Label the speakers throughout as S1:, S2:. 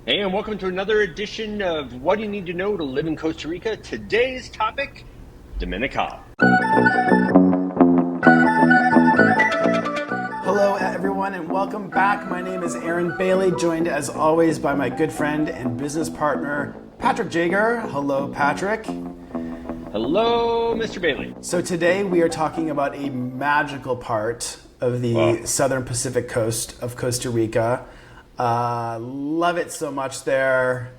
S1: Hey, and welcome to another edition of What Do You Need to Know to Live in Costa Rica? Today's topic, Dominical.
S2: Hello, everyone, and welcome back. My name is Aaron Bailey, joined as always by my good friend and business partner, Patrick Jager. Hello, Patrick.
S1: Hello, Mr. Bailey.
S2: So today we are talking about a magical part of the southern Pacific coast of Costa Rica. Love it so much there.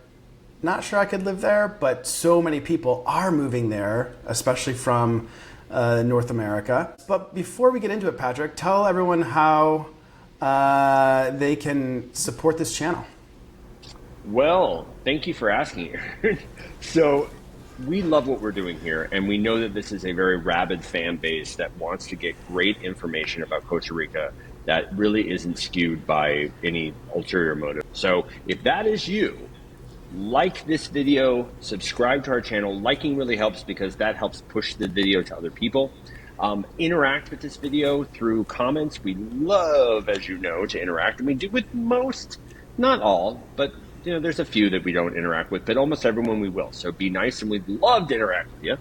S2: Not sure I could live there, but so many people are moving there, especially from North America. But before we get into it, Patrick, tell everyone how they can support this channel.
S1: Well, thank you for asking, Aaron. So we love what we're doing here, and we know that this is a very rabid fan base that wants to get great information about Costa Rica that really isn't skewed by any ulterior motive. So if that is you, like this video, subscribe to our channel. Liking really helps because that helps push the video to other people. Interact with this video through comments. We love, as you know, to interact, and we do with most, not all, but you know, there's a few that we don't interact with, but almost everyone we will. So be nice, and we'd love to interact with you.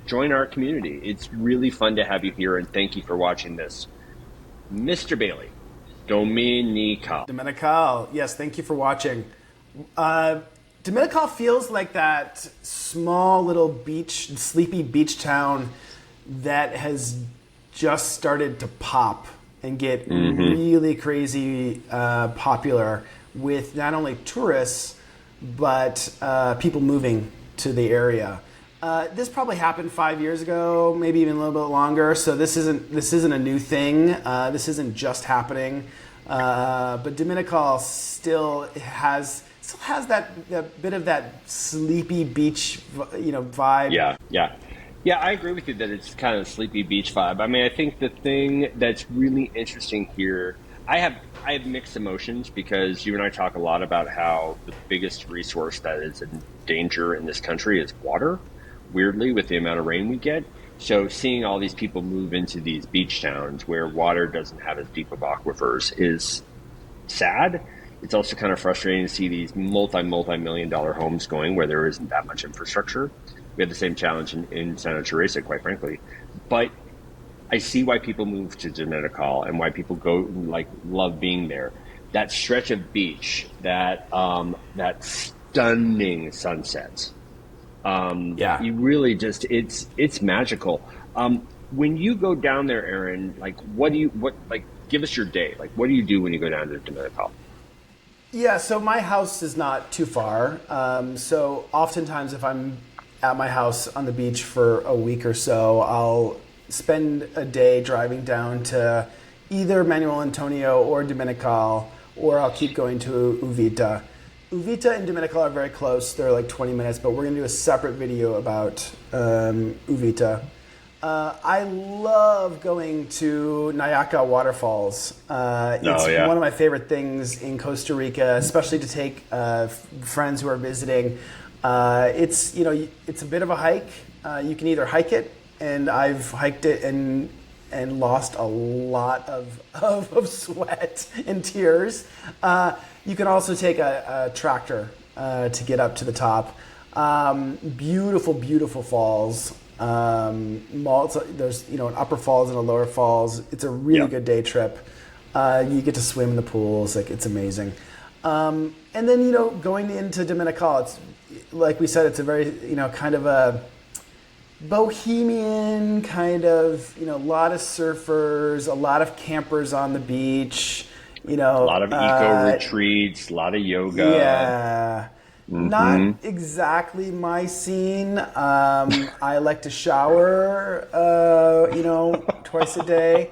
S1: Join our community. It's really fun to have you here, and thank you for watching this. Mr. Bailey,
S2: Dominical, yes, thank you for watching. Dominical feels like that small little beach, sleepy beach town that has just started to pop and get really crazy popular with not only tourists, but people moving to the area. This probably happened 5 years ago, maybe even a little bit longer. So this isn't a new thing. This isn't just happening. But Dominical still has that bit of that sleepy beach, vibe.
S1: Yeah. I agree with you that it's kind of a sleepy beach vibe. I mean, I think the thing that's really interesting here, I have mixed emotions because you and I talk a lot about how the biggest resource that is in danger in this country is water. Weirdly, with the amount of rain we get. So seeing all these people move into these beach towns where water doesn't have as deep of aquifers is sad. It's also kind of frustrating to see these multi-million dollar homes going where there isn't that much infrastructure. We have the same challenge in Santa Teresa, quite frankly. But I see why people move to Dominical and why people go, love being there. That stretch of beach, that stunning sunsets. You really just, it's magical. When you go down there, Aaron, give us your day. What do you do when you go down to Dominical?
S2: Yeah, so my house is not too far. So oftentimes if I'm at my house on the beach for a week or so, I'll spend a day driving down to either Manuel Antonio or Dominical, or I'll keep going to Uvita. Uvita and Dominical are very close. They're like 20 minutes, but we're going to do a separate video about Uvita. I love going to Nayaca waterfalls. It's one of my favorite things in Costa Rica, especially to take friends who are visiting. It's a bit of a hike. You can either hike it, and I've hiked it and lost a lot of sweat and tears. You can also take a tractor to get up to the top. Beautiful, beautiful falls. There's an upper falls and a lower falls. It's a really good day trip. You get to swim in the pools. It's amazing. And then going into Dominical, it's like we said, it's a very kind of a bohemian kind of a lot of surfers, a lot of campers on the beach. A
S1: lot of eco retreats, a lot of yoga.
S2: Yeah. Not exactly my scene. I like to shower, twice a day.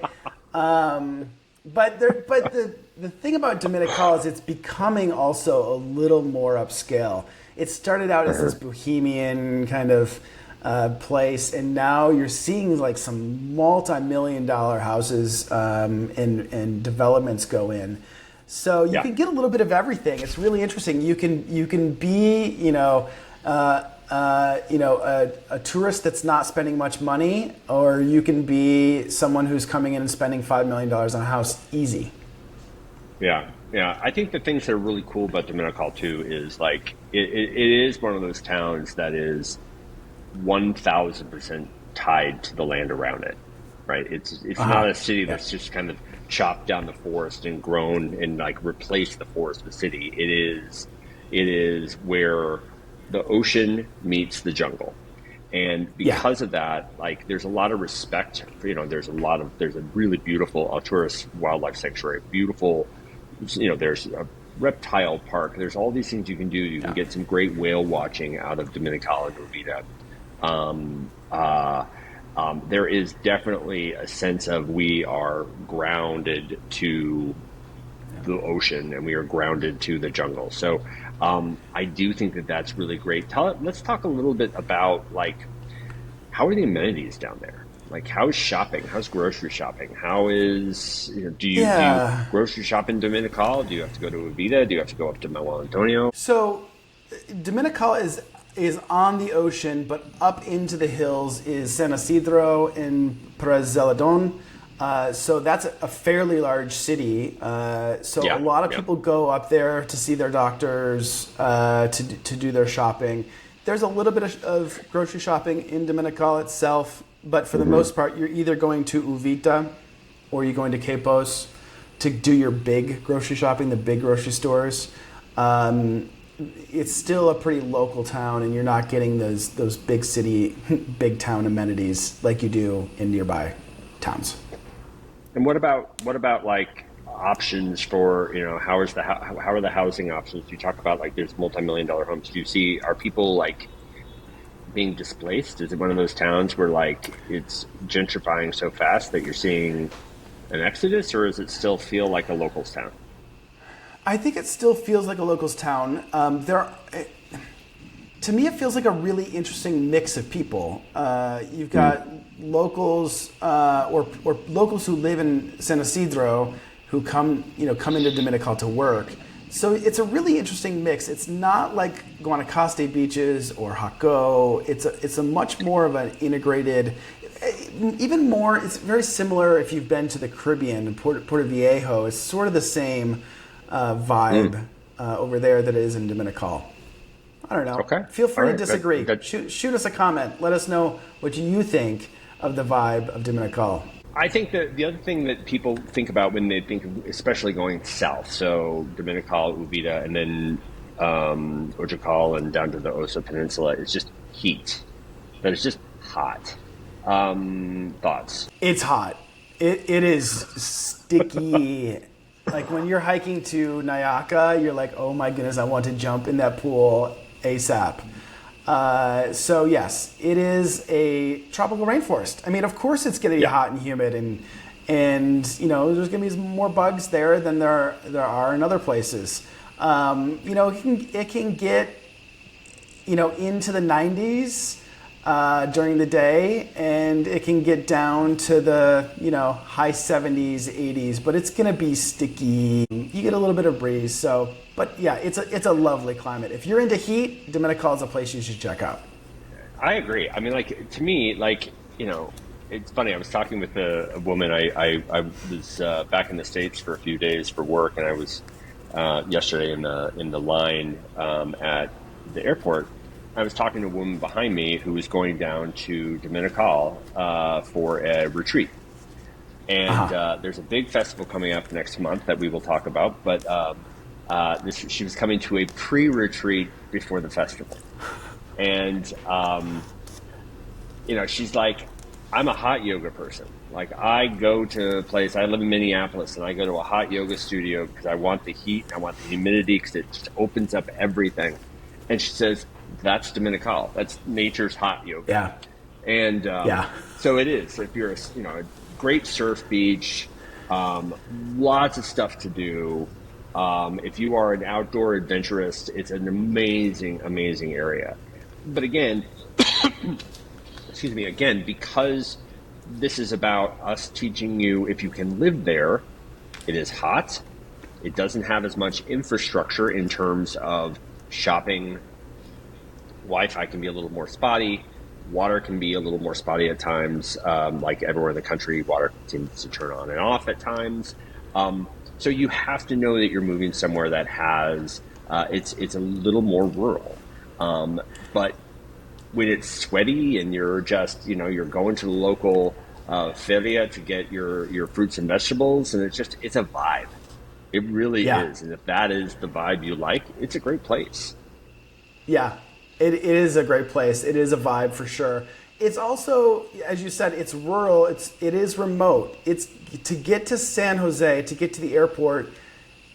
S2: But the thing about Dominical is it's becoming also a little more upscale. It started out as this bohemian kind of place, and now you're seeing some multi-million-dollar houses and developments go in. So you can get a little bit of everything. It's really interesting. You can be a tourist that's not spending much money, or you can be someone who's coming in and spending $5 million on a house easy.
S1: Yeah, Yeah, I think the things that are really cool about Dominical too is like it is one of those towns that is 1,000% tied to the land around it, right? It's
S2: Uh-huh.
S1: not a city
S2: Yeah.
S1: that's just kind of chopped down the forest and grown and like replaced the forest with city. It is where the ocean meets the jungle. And
S2: Yeah.
S1: because of that, like there's a lot of respect for, there's a really beautiful Alturas wildlife sanctuary, beautiful, there's a reptile park. There's all these things you can do. You can
S2: Yeah.
S1: get some great whale watching out of Dominical and Rovita. Um, uh, there is definitely a sense of we are grounded to the ocean and we are grounded to the jungle. So I do think that that's really great. Let's talk a little bit about like how are the amenities down there? Like how's shopping? How's grocery shopping? How is do you
S2: Yeah.
S1: grocery shop in Dominical? Do you have to go to Avita? Do you have to go up to Manuel Antonio?
S2: So Dominical is on the ocean, but up into the hills is San Isidro and Zeledon. So that's a fairly large city. So a
S1: Yeah,
S2: lot of
S1: yeah.
S2: people go up there to see their doctors, to do their shopping. There's a little bit of grocery shopping in Dominical itself, but for the
S1: Hmm.
S2: most part, you're either going to Uvita or you're going to Quepos to do your big grocery shopping, the big grocery stores. Um, it's still a pretty local town, and you're not getting those big city, big town amenities like you do in nearby towns.
S1: And what about like options for how are the housing options? You talk about like there's multi-million-dollar homes. Do you see are people like being displaced? Is it one of those towns where like it's gentrifying so fast that you're seeing an exodus, or does it still feel like a locals town?
S2: I think it still feels like a locals town. To me, it feels like a really interesting mix of people. You've
S1: Mm.
S2: got locals, or locals who live in San Isidro who come into Dominical to work. So it's a really interesting mix. It's not like Guanacaste beaches or Jaco. It's a much more of an integrated, even more. It's very similar if you've been to the Caribbean, Puerto Viejo. It's sort of the same
S1: Mm.
S2: vibe over there that it is in Dominical. I don't know.
S1: Okay.
S2: Feel
S1: All
S2: free to
S1: right.
S2: disagree.
S1: That
S2: Shoot us a comment. Let us know what you think of the vibe of Dominical.
S1: I think that the other thing that people think about when they think of, especially going south, so Dominical, Uvita, and then Ojakal and down to the Osa Peninsula, is just heat. That is just hot. Thoughts?
S2: It's hot. It is sticky. Like when you're hiking to Nayaka, you're like, oh my goodness, I want to jump in that pool ASAP. So yes, it is a tropical rainforest. I mean, of course, it's going to be
S1: Yeah.
S2: hot and humid, and there's going to be more bugs there than there are in other places. It can get into the 90s during the day, and it can get down to the high 70s, 80s. But it's gonna be sticky. You get a little bit of breeze. So, but yeah, it's a lovely climate. If you're into heat, Dominical is a place you should check out.
S1: I agree. I mean, like to me, like it's funny. I was talking with a woman. I was back in the States for a few days for work, and I was yesterday in the line at the airport. I was talking to a woman behind me who was going down to Dominical for a retreat, and
S2: Uh-huh.
S1: there's a big festival coming up next month that we will talk about. But she was coming to a pre-retreat before the festival, and she's like, I'm a hot yoga person. Like I go to a place. I live in Minneapolis, and I go to a hot yoga studio because I want the heat, I want the humidity, because it just opens up everything. And she says that's Dominical. That's nature's hot yoga.
S2: Yeah.
S1: And
S2: Yeah.
S1: so it is. If you're a great surf beach, lots of stuff to do. If you are an outdoor adventurist, it's an amazing, amazing area. But again, excuse me, again, because this is about us teaching you if you can live there, it is hot. It doesn't have as much infrastructure in terms of shopping. Wi-Fi can be a little more spotty. Water can be a little more spotty at times. Like everywhere in the country, water seems to turn on and off at times. So you have to know that you're moving somewhere that has it's a little more rural. But when it's sweaty and you're just you're going to the local feria to get your fruits and vegetables, and it's a vibe. It really
S2: Yeah.
S1: is. And if that is the vibe you like, it's a great place.
S2: Yeah, it is a great place. It is a vibe for sure. It's also, as you said, it's rural. It is remote. It's to get to San Jose, to get to the airport,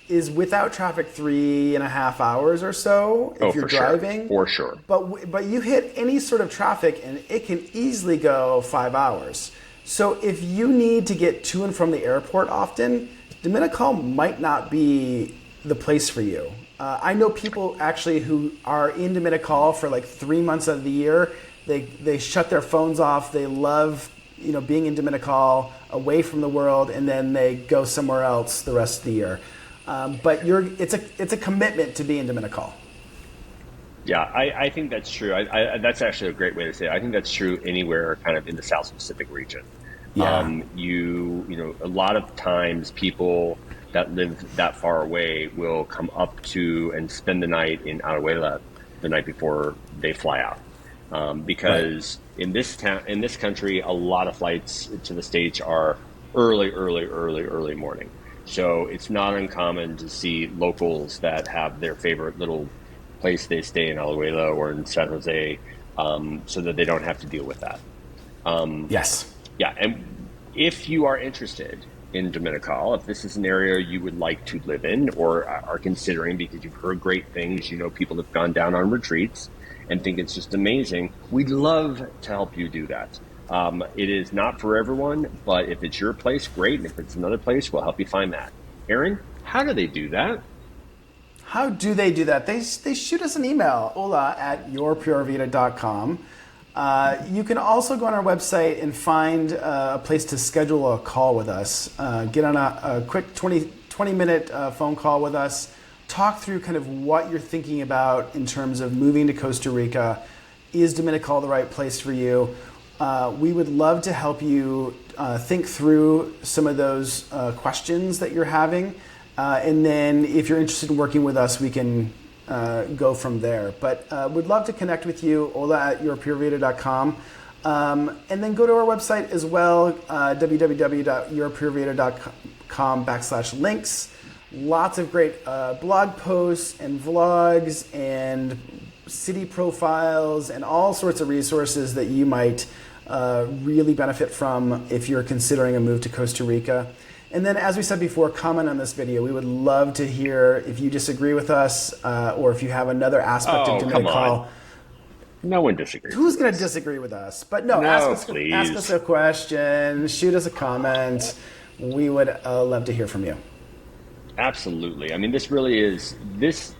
S2: is without traffic 3.5 hours or so
S1: Oh,
S2: if you're
S1: for sure.
S2: driving.
S1: For sure.
S2: But you hit any sort of traffic and it can easily go 5 hours. So if you need to get to and from the airport often, Dominical might not be the place for you. I know people actually who are in Dominical for like 3 months of the year. They shut their phones off. They love being in Dominical, away from the world, and then they go somewhere else the rest of the year. But it's a commitment to be in Dominical.
S1: Yeah, I think that's true. That's actually a great way to say it. I think that's true anywhere kind of in the South Pacific region.
S2: Yeah.
S1: A lot of times people that live that far away will come up to and spend the night in Alajuela the night before they fly out.
S2: Right.
S1: Because in this country, a lot of flights to the States are early morning. So it's not uncommon to see locals that have their favorite little place they stay in Alajuela or in San Jose, so that they don't have to deal with that.
S2: Yes.
S1: Yeah, and if you are interested in Dominical, if this is an area you would like to live in or are considering because you've heard great things, people have gone down on retreats and think it's just amazing, we'd love to help you do that. It is not for everyone, but if it's your place, great. And if it's another place, we'll help you find that. Aaron, how do they do that?
S2: How do they do that? They shoot us an email, hola@yourpurevita.com. You can also go on our website and find a place to schedule a call with us. Get on a quick 20-minute phone call with us. Talk through kind of what you're thinking about in terms of moving to Costa Rica. Is Dominical the right place for you? We would love to help you think through some of those questions that you're having. And then if you're interested in working with us, we can go from there. But we'd love to connect with you, hola@yourpurevita.com. And then go to our website as well, www.yourpurevita.com/links. Lots of great blog posts and vlogs and city profiles and all sorts of resources that you might really benefit from if you're considering a move to Costa Rica. And then, as we said before, comment on this video. We would love to hear if you disagree with us or if you have another aspect of
S1: Oh, come on.
S2: Dominical.
S1: No one disagrees
S2: Who's
S1: with
S2: going to
S1: this.
S2: disagree with us? But no,
S1: No,
S2: ask us
S1: please.
S2: a question, shoot us a comment. We would love to hear from you.
S1: Absolutely. I mean, this really is this.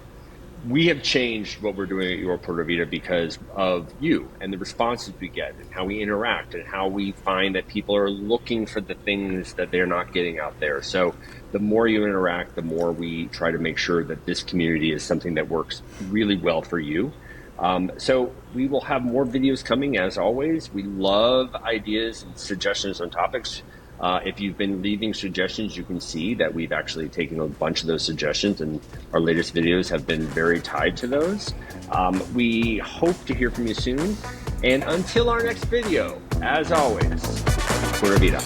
S1: We have changed what we're doing at Your Puerto Vida because of you and the responses we get and how we interact and how we find that people are looking for the things that they're not getting out there. So the more you interact, the more we try to make sure that this community is something that works really well for you. So we will have more videos coming as always. We love ideas and suggestions on topics. If you've been leaving suggestions, you can see that we've actually taken a bunch of those suggestions and our latest videos have been very tied to those. We hope to hear from you soon. And until our next video, as always, Pura Vida.